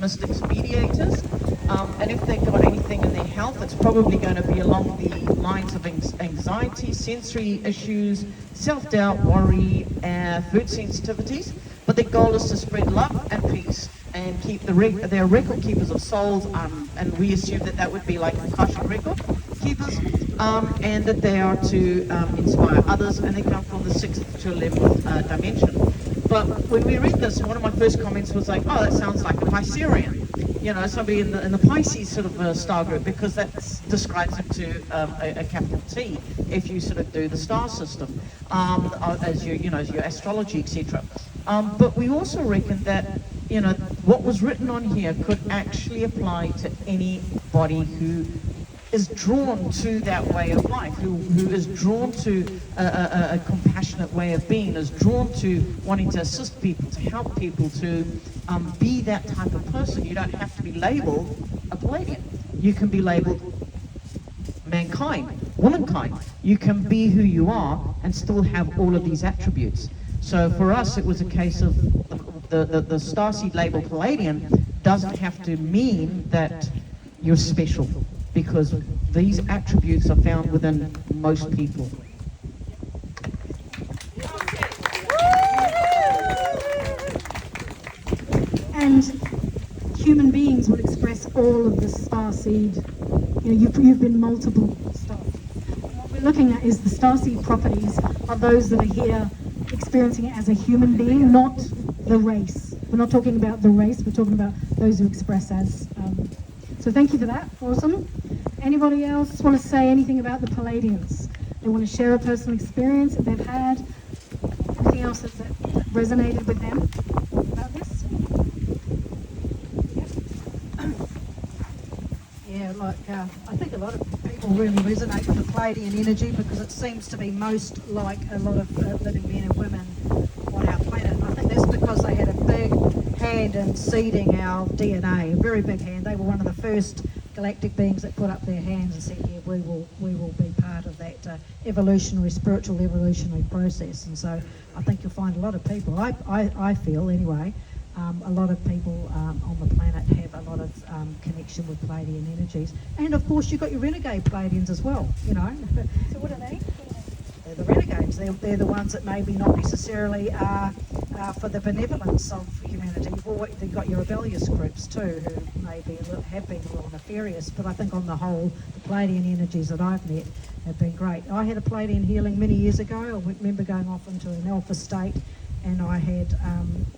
mystics mediators, and if they've got anything in their health, it's probably going to be along the lines of anxiety, sensory issues, self-doubt, worry, food sensitivities. But their goal is to spread love and peace and keep they're record keepers of souls, and we assume that that would be like Akashic record keepers, and that they are to inspire others, and they come from the 6th to 11th dimension. But when we read this, one of my first comments was like, oh, that sounds like a Piscean. You know, somebody in the Pisces sort of star group, because that describes it to a capital T if you sort of do the star system, as your astrology, etc. But we also reckon that, you know, what was written on here could actually apply to anybody who is drawn to that way of life, who is drawn to a compassionate way of being, is drawn to wanting to assist people, to help people, to be that type of person. You don't have to be labeled a Palladian. You can be labeled mankind, womankind. You can be who you are and still have all of these attributes. So for us, it was a case of the Starseed label Palladian doesn't have to mean that you're special, because these attributes are found within most people. And human beings will express all of the starseed. You know, you've been multiple stars. What we're looking at is the starseed properties of those that are here experiencing it as a human being, not the race. We're not talking about the race, we're talking about those who express as. So thank you for that. Awesome. Anybody else want to say anything about the Palladians? They want to share a personal experience that they've had? Anything else that resonated with them about this? Yeah, like I think a lot of people really resonate with the Palladian energy, because it seems to be most like a lot of living men and women on our planet. And I think that's because they had a big hand in seeding our DNA, a very big hand. They were one of the first galactic beings that put up their hands and said, yeah, we will be part of that spiritual evolutionary process. And so I think you'll find a lot of people, I feel anyway, a lot of people on the planet have a lot of connection with Palladian energies. And of course you've got your renegade Palladians as well, you know. So what are they? They're the renegades. They're the ones that maybe not necessarily are for the benevolence of humanity. You've got your rebellious groups too, who maybe have been a little nefarious, but I think on the whole, the Palladian energies that I've met have been great. I had a Palladian healing many years ago. I remember going off into an alpha state, and I had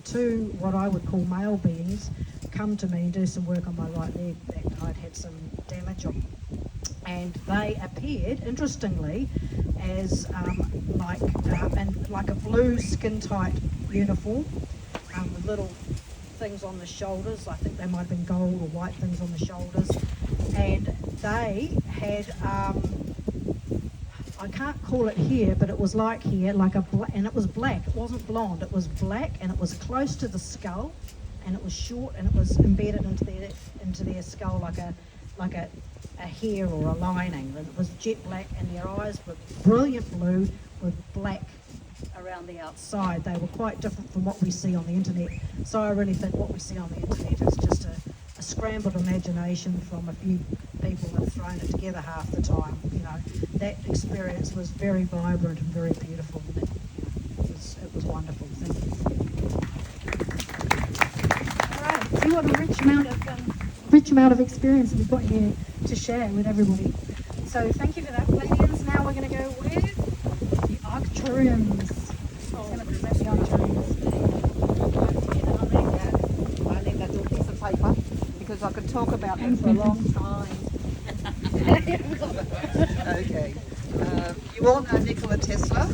two, what I would call male beings, come to me and do some work on my right leg that I'd had some damage on. And they appeared, interestingly, as like a blue skin-tight uniform with little things on the shoulders. I think they might have been gold or white things on the shoulders. And they had, I can't call it hair, but it was like hair, and it was black. It wasn't blonde. It was black, and it was close to the skull, and it was short, and it was embedded into their skull like a hair or a lining. And it was jet black, and their eyes were brilliant blue with black around the outside. They were quite different from what we see on the internet. So I really think what we see on the internet is just a scrambled imagination from a few people that have thrown it together half the time. You know, that experience was very vibrant and very beautiful. And it was wonderful. Thank you. All right. See what a rich amount of experience we've got here to share with everybody. So thank you for that, Palladians. Now we're going to go with the Arcturians. Who's going to present the Arcturians? I need that little piece of paper because I could talk about them for a long time. Okay. You all know Nikola Tesla?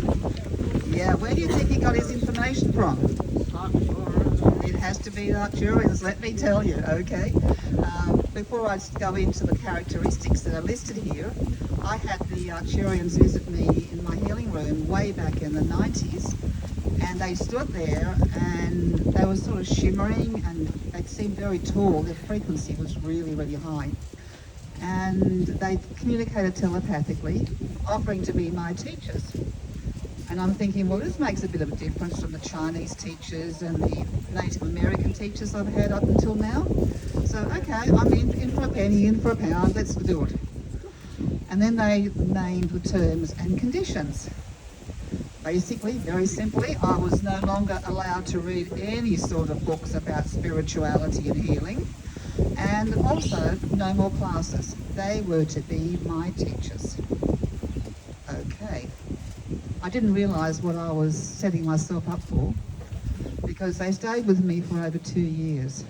Yeah, where do you think he got his information from? It has to be Arcturians, let me tell you, okay? Before I go into the characteristics that are listed here, I had the Arcturians visit me in my healing room way back in the 90s, and they stood there and they were sort of shimmering, and they seemed very tall. Their frequency was really, really high. And they communicated telepathically, offering to be my teachers. And I'm thinking, well, this makes a bit of a difference from the Chinese teachers and the Native American teachers I've had up until now. So, okay, I'm in for a penny, in for a pound, let's do it. And then they named the terms and conditions. Basically, very simply, I was no longer allowed to read any sort of books about spirituality and healing. And also, no more classes. They were to be my teachers. Okay. I didn't realise what I was setting myself up for, because they stayed with me for over 2 years.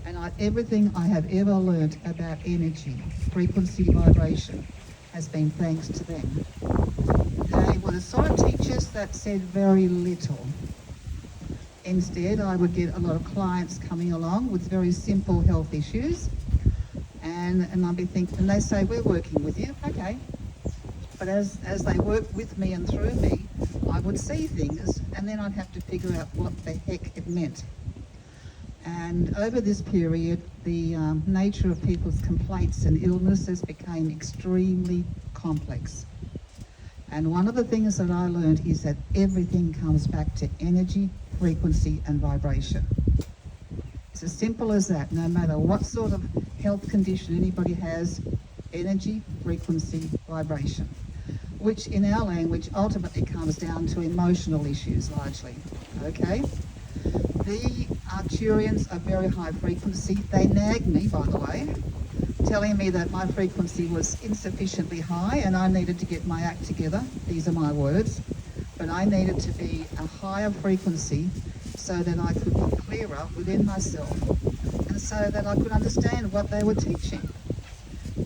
And everything I have ever learnt about energy, frequency, vibration, has been thanks to them. They were the sort of teachers that said very little. Instead, I would get a lot of clients coming along with very simple health issues, and I'd be thinking, and they say, we're working with you, okay. But as they worked with me and through me, I would see things, and then I'd have to figure out what the heck it meant. And over this period, the nature of people's complaints and illnesses became extremely complex. And one of the things that I learned is that everything comes back to energy, frequency, and vibration. It's as simple as that. No matter what sort of health condition anybody has, energy, frequency, vibration, which in our language ultimately comes down to emotional issues largely, okay? The Arcturians are very high frequency. They nagged me, by the way, telling me that my frequency was insufficiently high and I needed to get my act together. These are my words. But I needed to be a higher frequency so that I could be clearer within myself and so that I could understand what they were teaching.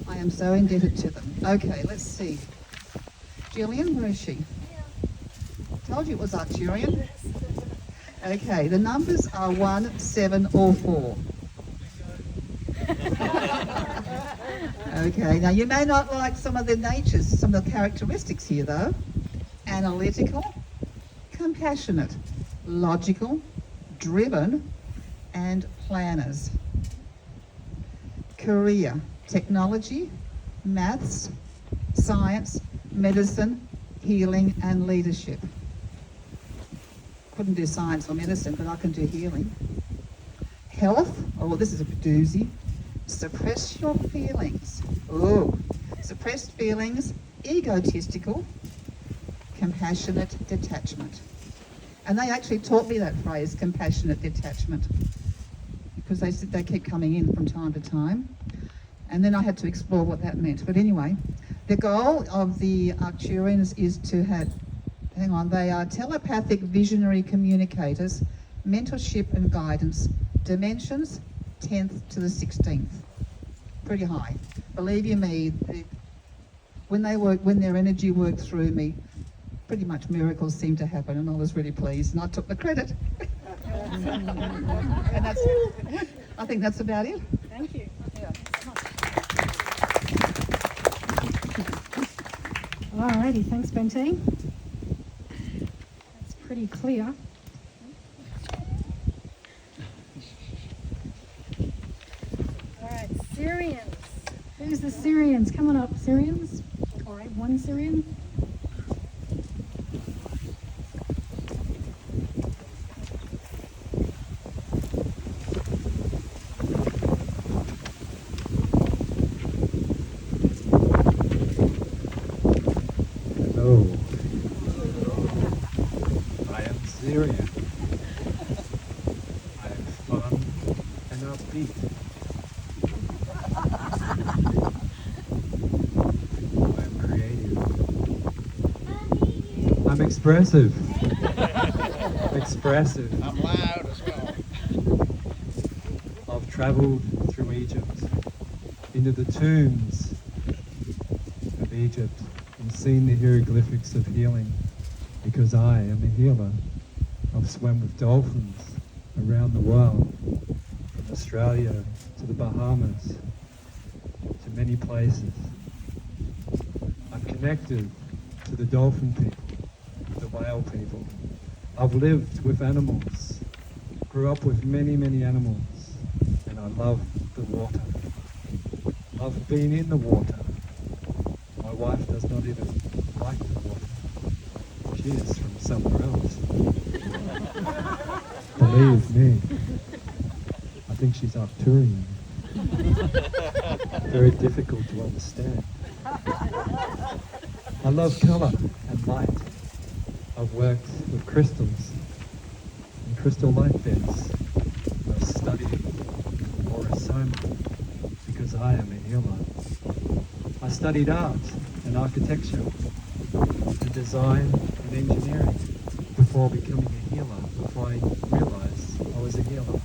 I am so indebted to them. Okay, let's see. Gillian, where is she? Told you it was Arcturian. Okay, the numbers are 1, 7, or 4. Okay, now you may not like some of the natures, some of the characteristics here though. Analytical, compassionate, logical, driven, and planners. Career, technology, maths, science, medicine, healing, and leadership. Couldn't do science or medicine, but I can do healing. Health, oh, this is a doozy. Suppress your feelings. Oh, suppressed feelings, egotistical, compassionate detachment. And they actually taught me that phrase, compassionate detachment, because they said they keep coming in from time to time. And then I had to explore what that meant. But anyway, the goal of the Arcturians is to have, they are telepathic visionary communicators, mentorship and guidance, dimensions 10th to the 16th. Pretty high. Believe you me, when their energy worked through me, pretty much miracles seemed to happen, and I was really pleased, and I took the credit. And I think that's about it. Thank you. Yeah. Alrighty, thanks, Bente. That's pretty clear. Alright, Syrians. Who's the Syrians? Come on up, Syrians. Alright, one Syrian. Hello. I am Syrian. I am fun and upbeat. I'm creative. I'm expressive. Expressive. I'm loud as well. I've travelled through Egypt, into the tombs of Egypt, and seen the hieroglyphics of healing, because I am a healer. I've swum with dolphins around the world, from Australia to the Bahamas, to many places. I'm connected to the dolphin people, the whale people. I've lived with animals, grew up with many, many animals, and I love the water. I've been in the water. My wife does not even like the water. She is from somewhere else. Believe me, I think she's Arcturian. Very difficult to understand. I love colour and light. I've worked with crystals and crystal light beds. I've studied Orasoma because I am a healer. I studied art and architecture and design and engineering before becoming a healer, before I realised I was a healer.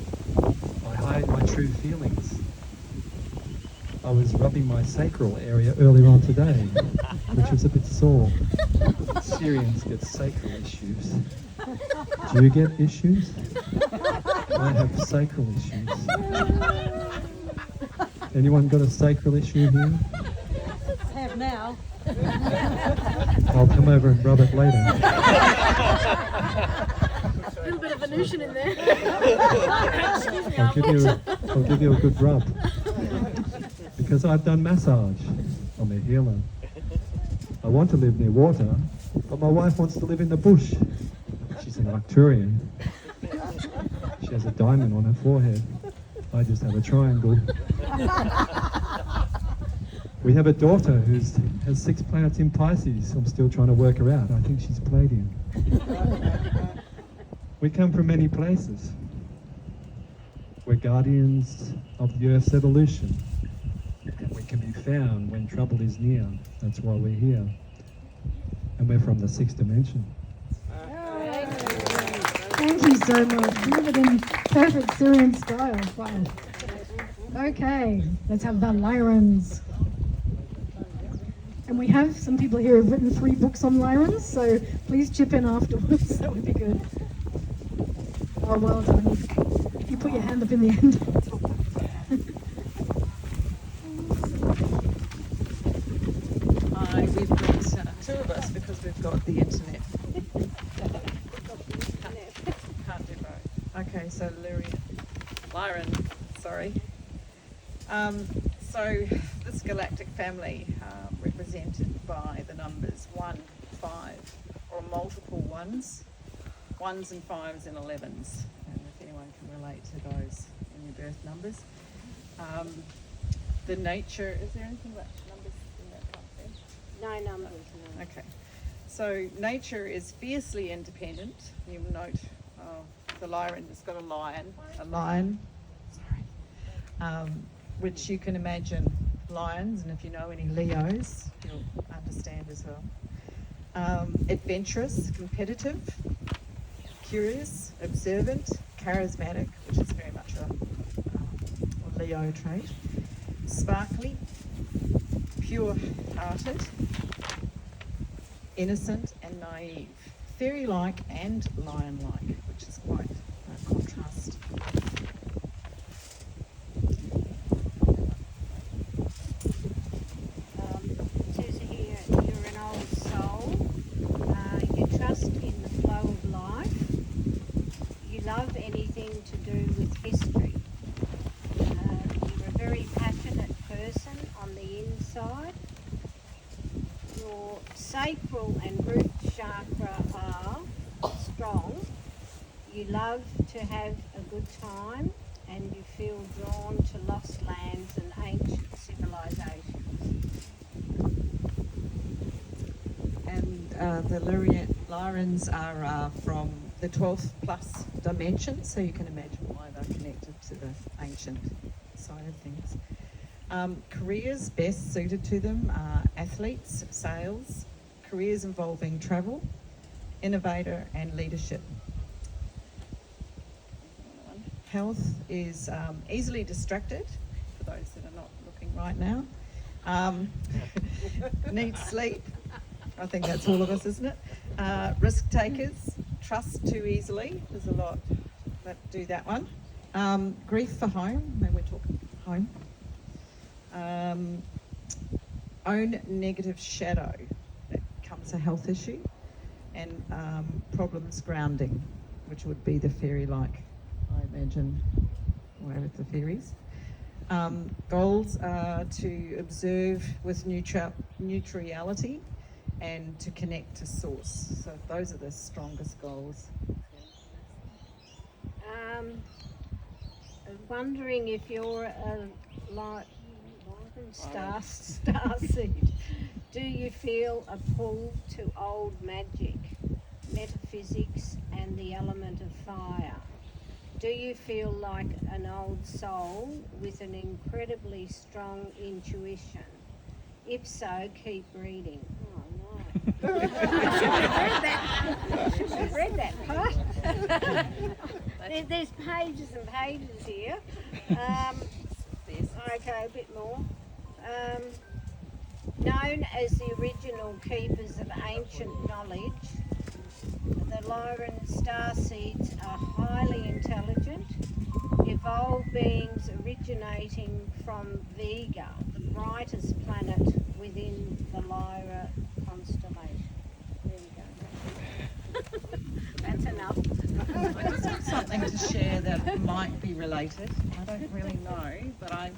I hide my true feelings. I was rubbing my sacral area earlier on today, which was a bit sore. Syrians get sacral issues. Do you get issues? I have sacral issues. Anyone got a sacral issue here? I have now. I'll come over and rub it later. A little bit of Venusian in there. I'll give you a good rub. Because I've done massage. I'm a healer. I want to live near water, but my wife wants to live in the bush. She's an Arcturian. She has a diamond on her forehead. I just have a triangle. We have a daughter who has 6 planets in Pisces. I'm still trying to work her out. I think she's Palladian. We come from many places. We're guardians of the Earth's evolution. And we can be found when trouble is near. That's why we're here. And we're from the 6th dimension. Thank you so much. Delivered in perfect Syrian style. Wow. Okay, let's have the Lyrans. And we have some people here who've written 3 books on Lyrans, so please chip in afterwards. That would be good. Oh, well done. You put your hand up in the end. Hi, we've got 2 of us because we've got the internet. Can't do both. Okay, so Lyran, sorry. So this galactic family represented by the numbers 1, 5, or multiple 1s, 1s and 5s and 11s, and if anyone can relate to those in your birth numbers. The nature, is there anything about numbers in that part there? No numbers, no. Okay, so nature is fiercely independent. You'll note the Lyran has got a lion, which you can imagine lions, and if you know any Leos, you'll understand as well. Adventurous, competitive, curious, observant, charismatic, which is very much a Leo trait, sparkly, pure-hearted, innocent and naive, fairy-like and lion-like, which is quite a contrast. It says here, you're an old soul. You trust in the flow of life. You love anything to do with history. You're a very passionate person on the inside. Your sacral and root chakra are strong. You love to have a good time and you feel drawn to lost lands and ancient civilizations. And the Lyrans are from the 12th plus dimension, so you can imagine why they're connected to the ancient side of things. Careers best suited to them are athletes, sales, careers involving travel, innovator and leadership. Health is easily distracted, for those that are not looking right now. Needs sleep. I think that's all of us, isn't it? Risk takers, trust too easily. There's a lot that do that one. Grief for home, when we're talking home. Own negative shadow, that becomes a health issue. And problems grounding, which would be the fairy-like, I imagine, way with the fairies. Goals are to observe with neutrality and to connect to source. So those are the strongest goals. Wondering if you're a starseed. Do you feel a pull to old magic, metaphysics, and the element of fire? Do you feel like an old soul with an incredibly strong intuition? If so, keep reading. Oh no. I've read that part. There's pages and pages here. Okay, a bit more. Known as the original keepers of ancient knowledge, the Lyran starseeds are highly intelligent, evolved beings originating from Vega, the brightest planet within the Lyra constellation. There you go. That's enough. I just have something to share that might be related. I don't really know, but I,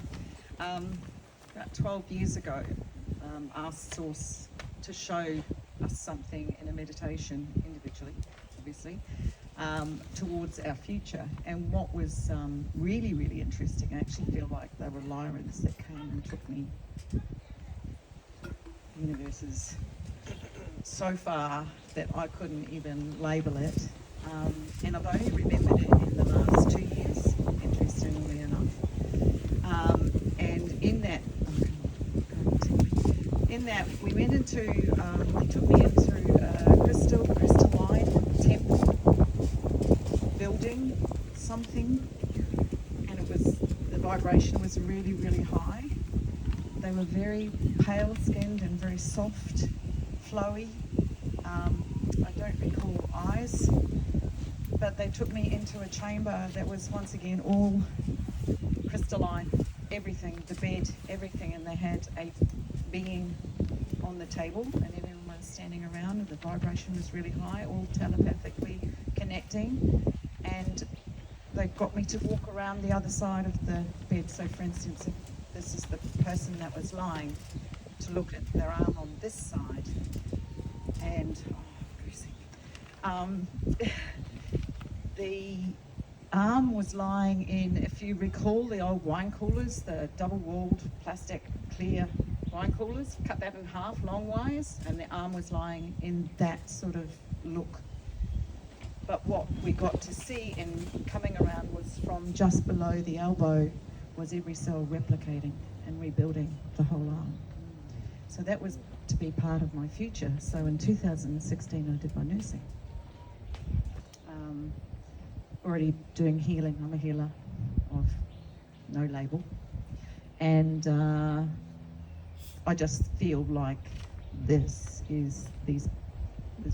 about 12 years ago, asked Source to show us something in a meditation, individually, obviously, towards our future. And what was really, really interesting, I actually feel like they were Lyrans that came and took me universes so far that I couldn't even label it. And I've only remembered it in the last 2 years, interestingly enough. And in that we went into, they took me into a crystalline temple building something, and it was, the vibration was really, really high. They were very pale skinned and very soft, flowy. I don't recall eyes, but they took me into a chamber that was once again all crystalline, everything, the bed, everything, and they had a being on the table and everyone was standing around and the vibration was really high, all telepathically connecting, and they got me to walk around the other side of the bed. So for instance, if this is the person that was lying, to look at their arm on this side, and the arm was lying in, if you recall the old wine coolers, the double-walled plastic clear wine coolers, cut that in half longwise, and the arm was lying in that sort of look. But what we got to see in coming around was from just below the elbow was every cell replicating and rebuilding the whole arm. So that was to be part of my future. So in 2016 I did my nursing. Already doing healing. I'm a healer of no label. And I just feel like this is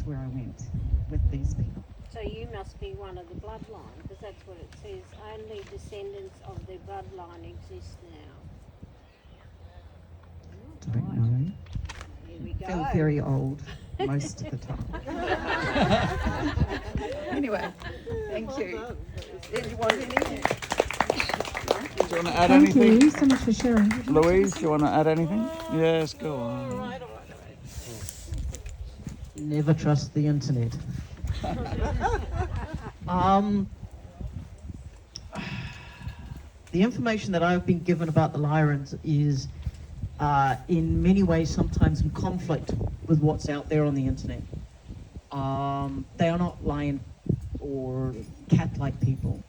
where I went with these people. So you must be one of the bloodline, because that's what it says. Only descendants of their bloodline exist now. Don't know. Here we go. Feel very old most of the time. Anyway, thank you. Did you want anything? Do you want to add Thank anything? you so much for sharing. Louise, do you want to add anything? Yes, go on. Never trust the internet. The information that I've been given about the Lyrans is in many ways sometimes in conflict with what's out there on the internet. They are not lion or cat-like people.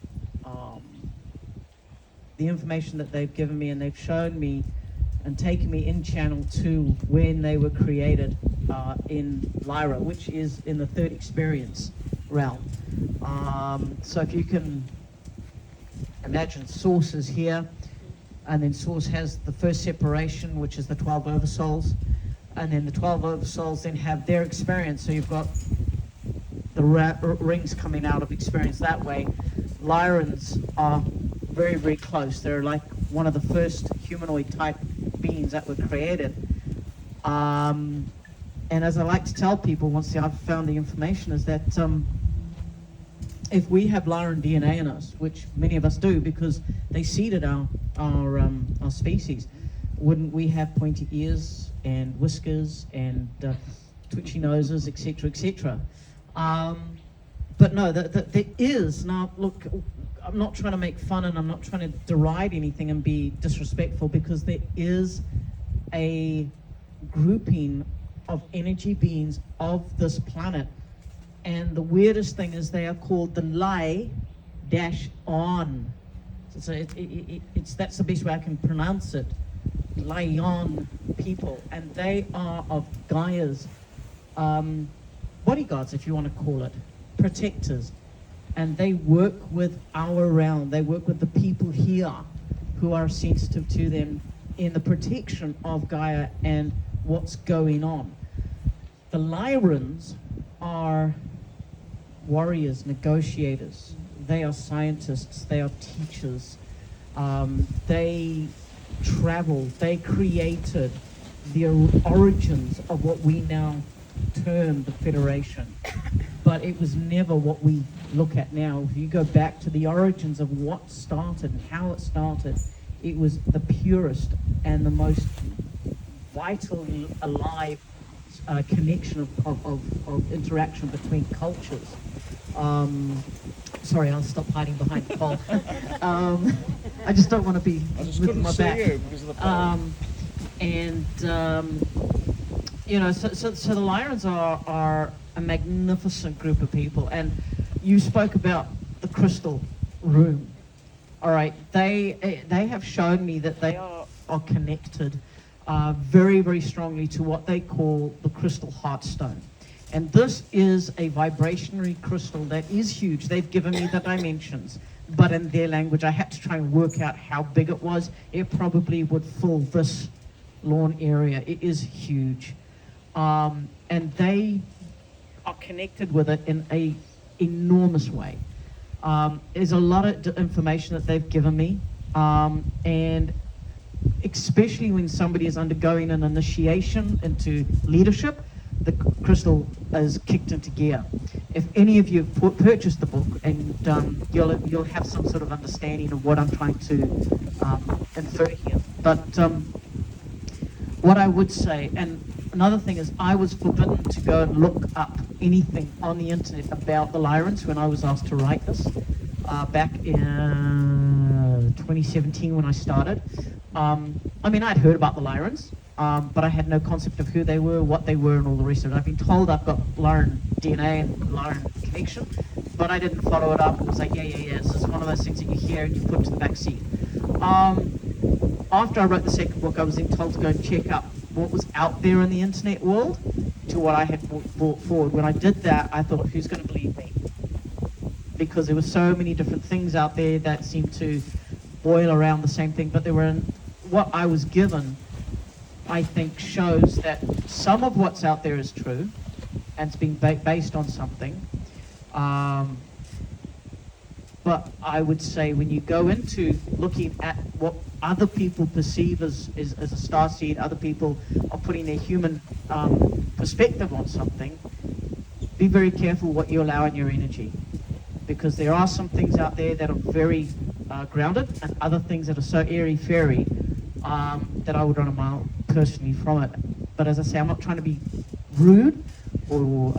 The information that they've given me and they've shown me and taken me in channel 2 when they were created in Lyra, which is in the third experience realm. So if you can imagine Source is here, and then Source has the first separation, which is the 12 oversouls, and then the 12 oversouls then have their experience. So you've got the rings coming out of experience that way. Lyrans are very, very close. They're like one of the first humanoid type beings that were created. And as I like to tell people, once I've found the information, is that if we have Lyran DNA in us, which many of us do because they seeded our species, wouldn't we have pointy ears and whiskers and twitchy noses, etc., etc. But no, there is, now look, I'm not trying to make fun and I'm not trying to deride anything and be disrespectful, because there is a grouping of energy beings of this planet, and the weirdest thing is they are called the Lie-on. So it's that's the best way I can pronounce it. Lie-on people, and they are of Gaia's bodyguards, if you want to call it, protectors, and they work with our realm. They work with the people here who are sensitive to them in the protection of Gaia and what's going on. The Lyrans are warriors, negotiators. They are scientists. They are teachers. They traveled. They created the origins of what we now term the Federation. But it was never what we look at now. If you go back to the origins of what started and how it started, it was the purest and the most vital, alive connection of interaction between cultures. Sorry, I'll stop hiding behind the pole. I just don't want to be with my back. Because of the pole. You know, so the Lyrans are a magnificent group of people, and you spoke about the crystal room. All right, they have shown me that they are connected very, very strongly to what they call the crystal heartstone. And this is a vibrationary crystal that is huge. They've given me the dimensions, but in their language, I had to try and work out how big it was. It probably would fill this lawn area. It is huge. And they are connected with it in a enormous way. There's a lot of information that they've given me, and especially when somebody is undergoing an initiation into leadership, the crystal is kicked into gear. If any of you have purchased the book, and you'll have some sort of understanding of what I'm trying to infer here. But what I would say, and another thing is, I was forbidden to go and look up anything on the internet about the Lyrans when I was asked to write this back in 2017 when I started. I mean, I'd heard about the Lyrans, but I had no concept of who they were, what they were, and all the rest of it. I've been told I've got Lyran DNA and Lyran connection, but I didn't follow it up. It was like, yeah. This is one of those things that you hear and you put to the back seat. After I wrote the second book, I was then told to go and check up what was out there in the internet world to what I had brought forward. When I did that, I thought, who's going to believe me? Because there were so many different things out there that seemed to boil around the same thing, but they were what I was given, I think, shows that some of what's out there is true, and it's been based on something. But I would say when you go into looking at what other people perceive as a starseed, other people are putting their human perspective on something, be very careful what you allow in your energy. Because there are some things out there that are very grounded, and other things that are so airy-fairy that I would run a mile personally from it. But as I say, I'm not trying to be rude or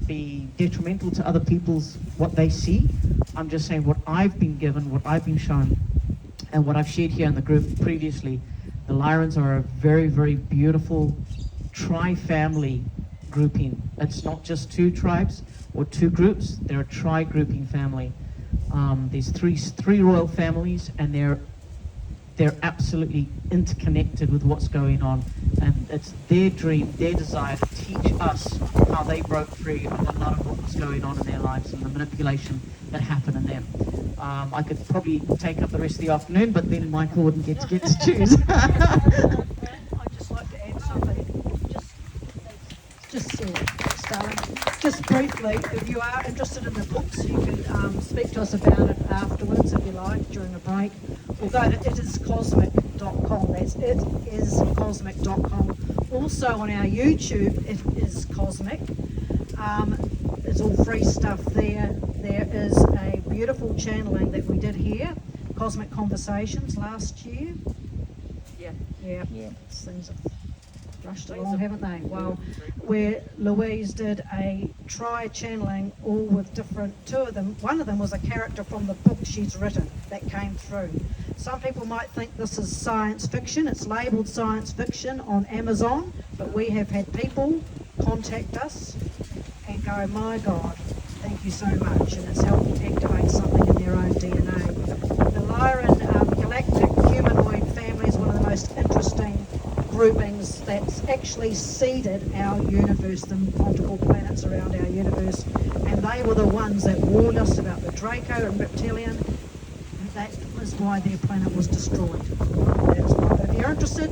be detrimental to other people's what they see. I'm just saying what I've been given, what I've been shown, and what I've shared here in the group previously. The Lyrans are a very, very beautiful tri-family grouping. It's not just two tribes or two groups, they're a tri-grouping family. There's three royal families, and they're absolutely interconnected with what's going on, and it's their dream, their desire to teach us how they broke free of a lot of what was going on in their lives and the manipulation that happened in them. I could probably take up the rest of the afternoon, but then Michael wouldn't get to choose. I'd just like to add something. Just briefly, if you are interested in the books, you can speak to us about it afterwards if you like, during a break. Or go to itiscosmic.com. That's itiscosmic.com. Also on our YouTube, It Is Cosmic. It's all free stuff there. There is a beautiful channeling that we did here, Cosmic Conversations last year. Yeah. Yeah. Things rushed along, haven't they? Well, where Louise did a channeling all with different, two of them. One of them was a character from the book she's written that came through. Some people might think this is science fiction. It's labelled science fiction on Amazon, but we have had people contact us and go, my God, thank you so much, and it's helped activate something in their own DNA. The Lyran galactic humanoid family is one of the most interesting groupings that's actually seeded our universe, the multiple planets around our universe, and they were the ones that warned us about the Draco and Reptilian. That was why their planet was destroyed. That is why. But if you're interested,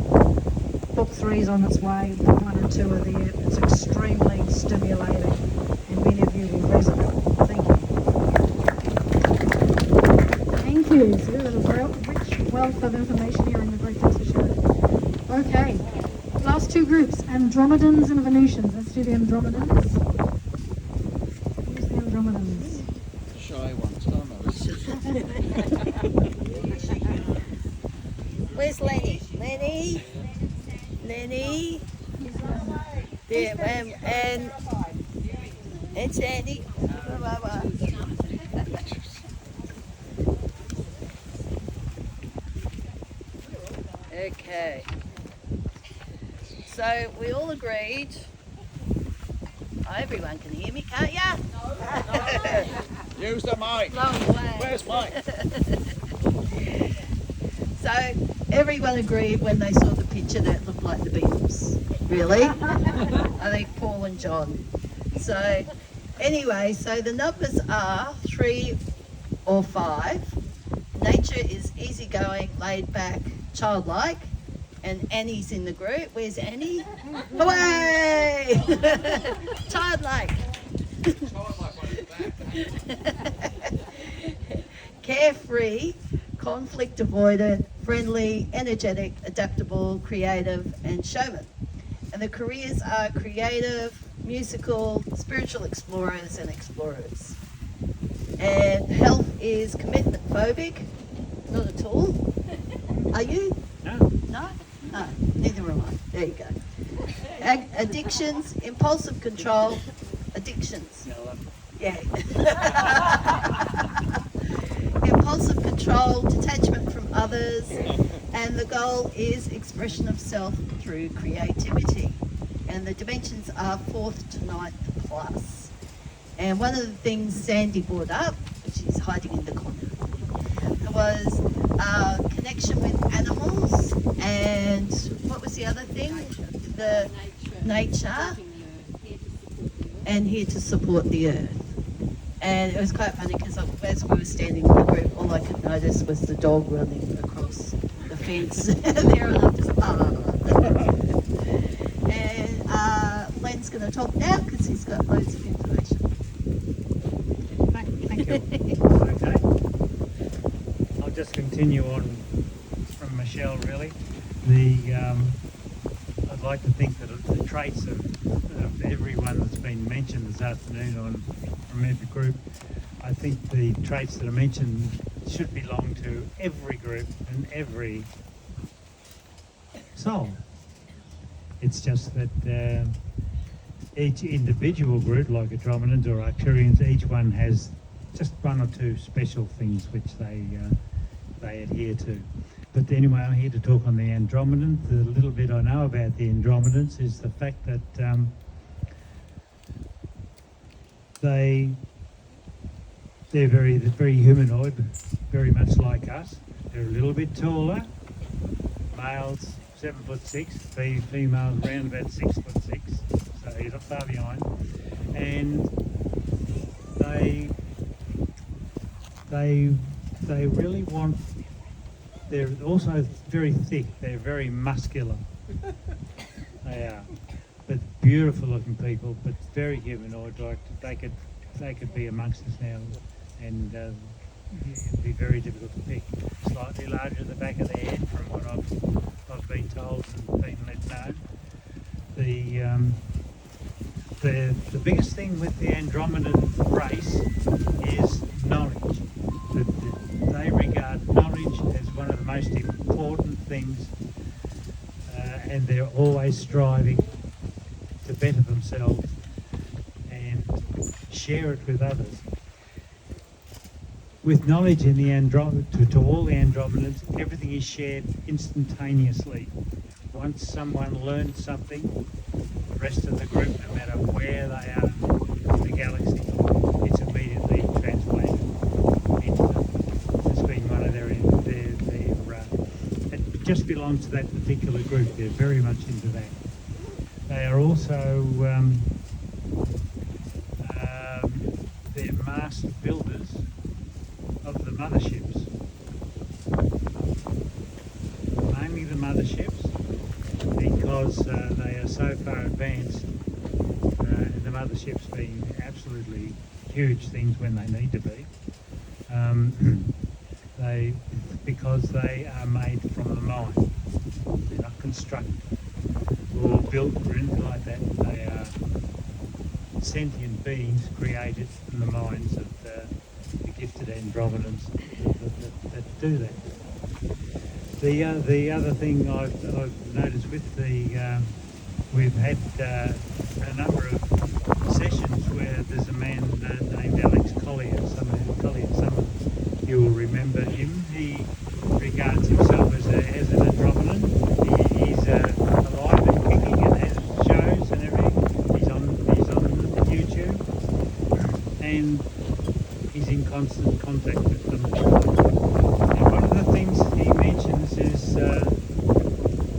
book 3 is on its way, book 1 and 2 are there. It's extremely stimulating, and many of you will resonate. Thank you. Thank you. So there's a rich wealth of information here in the great thanks for sharing. Okay, last two groups, Andromedans and Venusians. Let's do the Andromedans. Who's the Andromedans? Shy ones, don't Where's Lenny? Lenny? There, and it's Andy. Okay. So we all agreed. Oh, everyone can hear me, can't ya? Use the mic. Blow away. Where's Mike? So everyone agreed when they saw the picture that it looked like the Beatles. Really? I think Paul and John. So anyway, so the numbers are 3 or 5. Nature is easygoing, laid back, childlike. And Annie's in the group. Where's Annie? Away! Childlike. Carefree, conflict avoidant, friendly, energetic, adaptable, creative, and showman. And the careers are creative, musical, spiritual explorers and explorers. And health is commitment phobic, not at all. Are you? No. No? No, neither am I. There you go. Addictions, impulsive control, addictions. Yeah. Impulsive control, detachment from others, and the goal is expression of self through creativity. And the dimensions are 4th to 9th plus. And one of the things Sandy brought up, which is hiding in the corner, was connection with animals, and what was the other thing? The nature, and here to support the earth. And it was quite funny because as we were standing in the group, all I could notice was the dog running across the fence there, and I'm just, And Len's going to talk now because he's got loads of information. Thank you. Okay. I'll just continue on from Michelle, really. I'd like to think that the traits of everyone that's been mentioned this afternoon from every group, I think the traits that are mentioned should belong to every group and every soul. It's just that each individual group, like Andromedans or Arcturians, each one has just 1 or 2 special things which they adhere to. But anyway, I'm here to talk on the Andromedans. The little bit I know about the Andromedans is the fact that they're very humanoid, very much like us. They're a little bit taller. Males 7'6", females around about 6'6", so you're not far behind. And they really want. They're also very thick. They're very muscular. They are, but beautiful looking people, but very humanoid. Like they could be amongst us now, and it'd be very difficult to pick. Slightly larger at the back of their head, from what I've been told and been let know. The biggest thing with the Andromedan race is knowledge. They regard knowledge as one of the most important things, and they're always striving to better themselves and share it with others. With knowledge in the to all the Andromedans, everything is shared instantaneously. Once someone learns something, the rest of the group, no matter where they are in the galaxy, it's immediately translated into them. It's been one of it just belongs to that particular group. They're very much into that. They are also they're master builders of the motherships. Mainly the motherships, because they are so far advanced, and the motherships being absolutely huge things when they need to be. Because they are made from the mind. They're not constructed or built or anything like that. They are sentient beings created from the minds of the gifted Andromedans that do that. The other thing I've noticed with we've had a number of sessions where there's a man named Alex Collier. Some of you will remember him. He regards himself as an Andromedan. He's alive and kicking and has shows and everything. He's on YouTube and he's in constant contact with them. And one of the things he mentions is,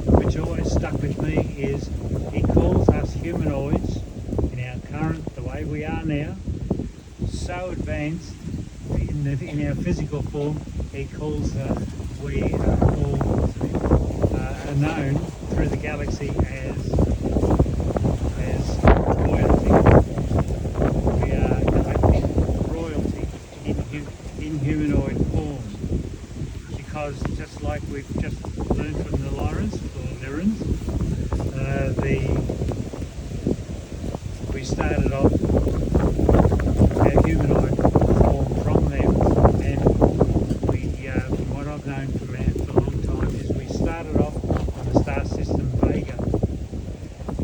which always stuck with me, is he calls us humanoids in our current, the way we are now, so advanced in our physical form. He calls we are all known through the galaxy as royalty. We are collecting royalty in humanoid form, because just like we've just learned from the Lyrans, we started off our humanoid form from them, and from what I've known for a long time, is we started off on the star system Vega,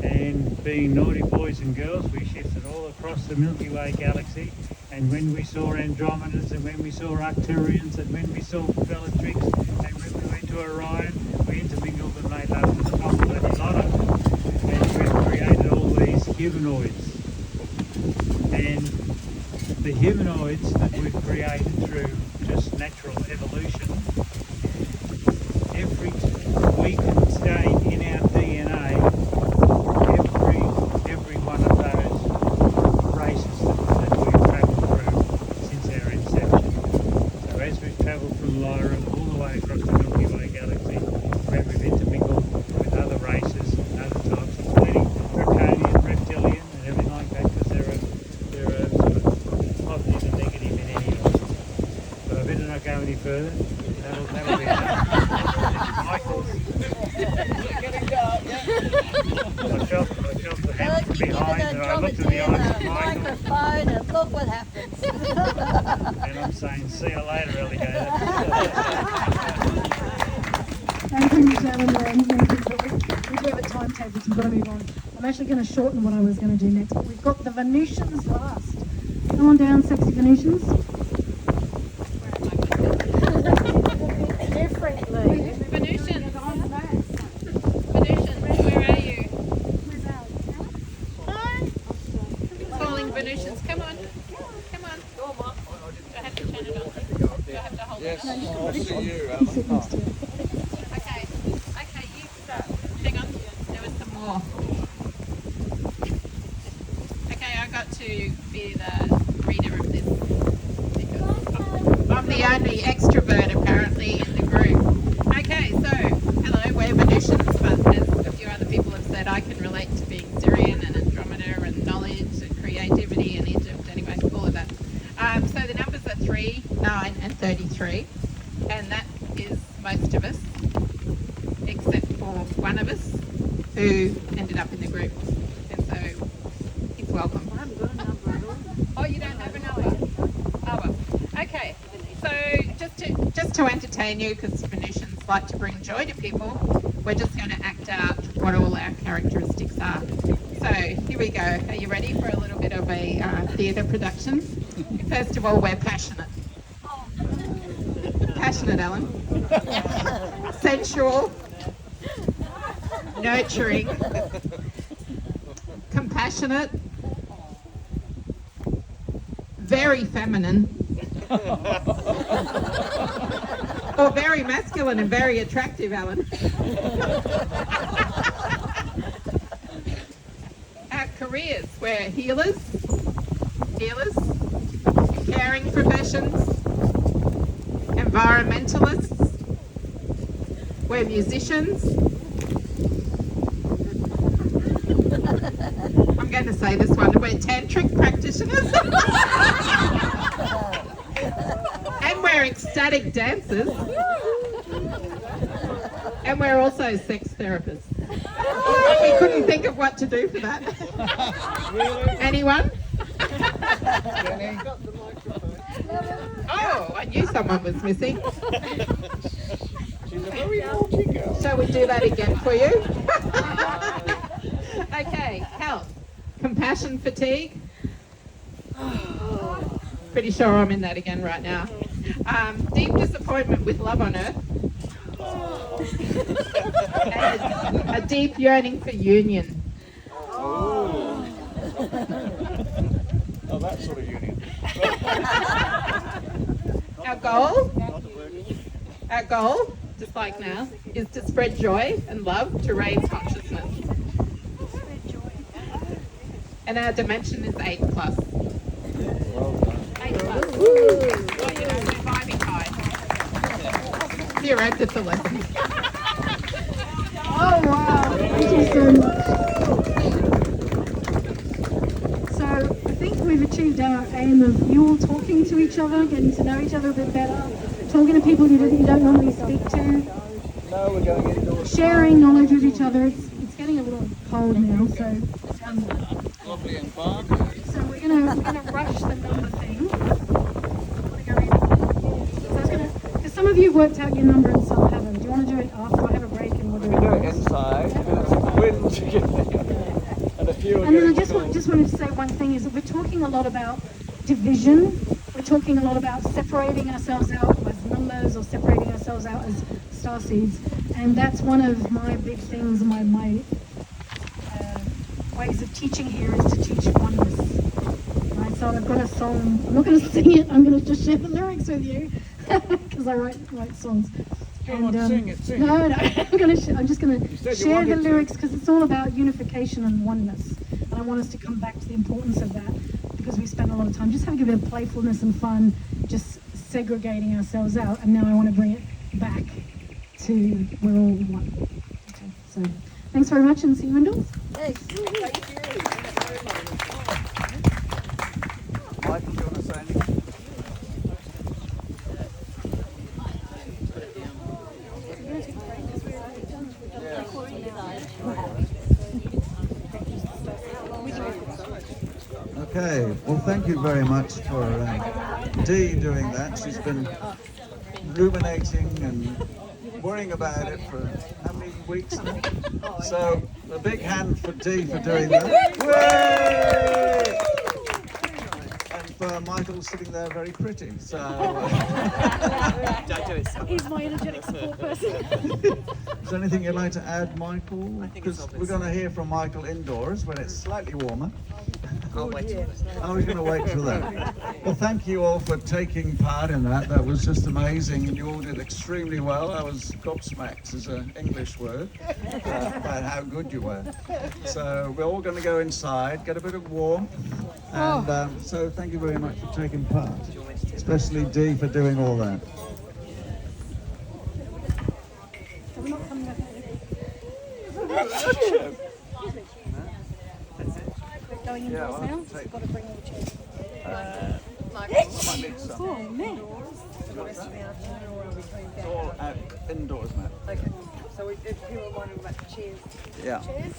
and being naughty boys and girls, we shifted all across the Milky Way galaxy. And when we saw Andromedans, and when we saw Arcturians, and when we saw Bellatrix, and when we went to Orion, we intermingled and made up the top bloody lot of them. And we've created all these humanoids. And the humanoids that we've created through just natural evolution, we can stay in our DNA every one of those races that we've travelled through since our inception. So as we've travelled from Lyra all the way across the Milky Way galaxy, where we've intermingled with other races and other types, including draconian, reptilian and everything like that, because there are sort of positive and negative in any of them. But I better not go any further. That'll be enough. Michael's. I felt the hand from behind, and I looked at the eyes of Michael. Microphone, and look what happens. And I'm saying, see you later, alligator. Thank you, Michelle and Len. We do have a timetable, so we've got to move on. I'm actually going to shorten what I was going to do next, but we've got the Venusians last. Come on down, sexy Venusians. Differently. Venusians, where are you? Hi. Calling Venusians. Come on. Come on. Do I have to turn it on? Do I have to hold it on? I'll see you. Okay. Okay, you start. Hang on. There was some more. Okay, I got to be the reader of this because I'm the only extrovert apparently in the group. Okay, so hello, we're Venusians, but as a few other people have said, I can relate to being Syrian and Andromeda and knowledge and creativity and Egypt, anyway, all of that. So the numbers are 3, 9 and 33, and that is most of us, except for one of us who ended up in the group, and so he's welcome. I haven't got a number at all. Oh, you don't have a number? Oh well. Okay, so just to entertain you, because Venusians like to bring joy to people, we're just going to act out what all our characteristics are. So here we go. Are you ready for a little bit of a theatre production? First of all, we're passionate. Passionate, Alan. Sensual. Nurturing. Compassionate. Very feminine. Or very masculine and very attractive, Alan. Our careers, we're healers, caring professions, environmentalists, we're musicians. I'm going to say this one, we're tantric practitioners. And we're ecstatic dancers. And we're also sex therapists. We couldn't think of what to do for that. Anyone? Oh, I knew someone was missing. She's a very naughty girl. Shall we do that again for you? Okay, health. Compassion fatigue. Pretty sure I'm in that again right now. Deep disappointment with love on earth. And a deep yearning for union. Oh, that sort of union. Our goal, just like now, is to spread joy and love to raise consciousness. And our dimension is 8+. Well done. 8+. Well, you know, we're vibing high. See you around at the lesson. Oh wow, thank you so much. So I think we've achieved our aim of you all talking to each other, getting to know each other a bit better, talking to people you don't normally speak to, No, we're going indoors. sharing knowledge with each other. It's getting a little cold now, so Lovely and fun. so we're gonna rush the number thing. Wanna go in? So I was gonna, because some of you have worked out your number and some haven't. Do you want to do it after I have a break and we'll do We it? do it inside. There's some wind to get and a few are And then I getting just wanted to say one thing is that we're talking a lot about division. We're talking a lot about separating ourselves out as numbers or separating ourselves out as starseeds. And that's one of my big things, my ways of teaching here is to teach oneness. Right, so I've got a song. I'm not going to sing it. I'm going to just share the lyrics with you because I write songs. Come on, sing it, sing no, it. no, I'm just going to said you share the wanted to. lyrics because it's all about unification and oneness. And I want us to come back to the importance of that because we spend a lot of time just having a bit of playfulness and fun, just segregating ourselves out. And now I want to bring it back to we're all one. Okay, so thanks very much and see you indoors. Thanks. Thank you. Michael, do you want to say anything? Okay, well thank you very much for Dee doing that. She's been ruminating and worrying about it for how many weeks now? So a big hand for Dee for doing that. Hooray! And for Michael sitting there very pretty. So He's my energetic support person. is there anything you'd like to add, Michael? Because we're going to hear from Michael indoors when it's slightly warmer. I'll wait till I was going to wait for that. Well, thank you all for taking part in that. That was just amazing, and you all did extremely well. I was gobsmacked as an English word about how good you were. So we're all going to go inside, get a bit of warmth, and so thank you very much for taking part, especially Dee for doing all that. Going indoors now, so we've got to bring all the chairs. Oh, man. It's all out indoors now. Okay. So if people are wondering about the chairs. Yeah. Chairs?